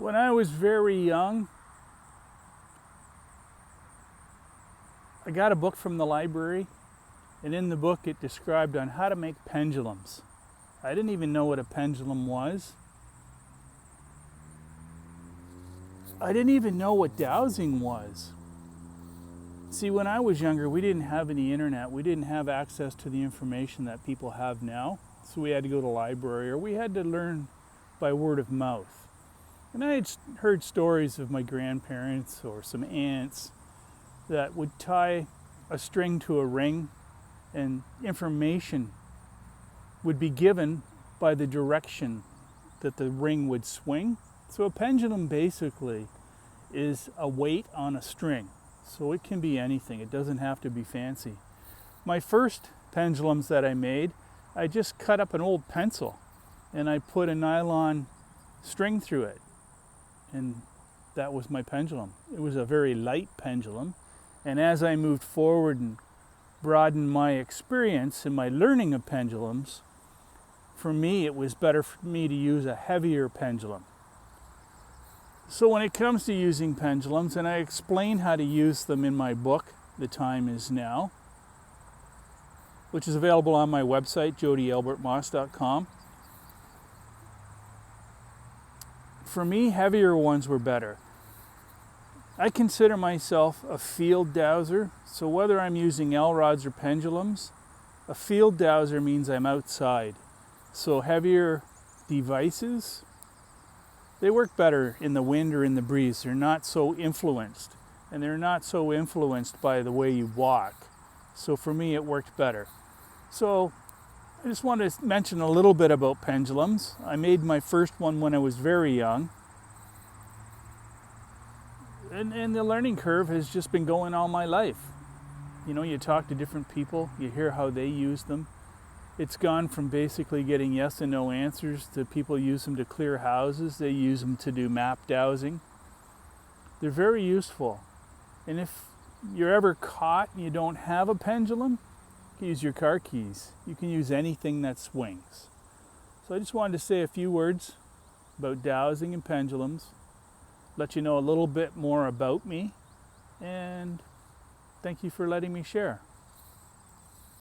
When I was very young, I got a book from the library, and in the book it described on how to make pendulums. I didn't even know what a pendulum was. I didn't even know what dowsing was. See, when I was younger, we didn't have any internet. We didn't have access to the information that people have now. So we had to go to the library, or we had to learn by word of mouth. And I had heard stories of my grandparents or some aunts that would tie a string to a ring, and information would be given by the direction that the ring would swing. So a pendulum basically is a weight on a string. So it can be anything. It doesn't have to be fancy. My first pendulums that I made, I just cut up an old pencil and I put a nylon string through it. And that was my pendulum. It was a very light pendulum. And as I moved forward and broadened my experience and my learning of pendulums, for me it was better for me to use a heavier pendulum. So when it comes to using pendulums, and I explain how to use them in my book, The Time Is Now, which is available on my website, jodyalbertmoss.com. For me, heavier ones were better. I consider myself a field dowser, so whether I'm using L-rods or pendulums, a field dowser means I'm outside. So heavier devices, they work better in the wind or in the breeze. They're not so influenced, and they're not so influenced by the way you walk. So for me, it worked better. So I just wanted to mention a little bit about pendulums. I made my first one when I was very young. And the learning curve has just been going all my life. You know, you talk to different people, you hear how they use them. It's gone from basically getting yes and no answers to people use them to clear houses. They use them to do map dowsing. They're very useful. And if you're ever caught and you don't have a pendulum, you can use your car keys. You can use anything that swings. So I just wanted to say a few words about dowsing and pendulums, let you know a little bit more about me, and thank you for letting me share.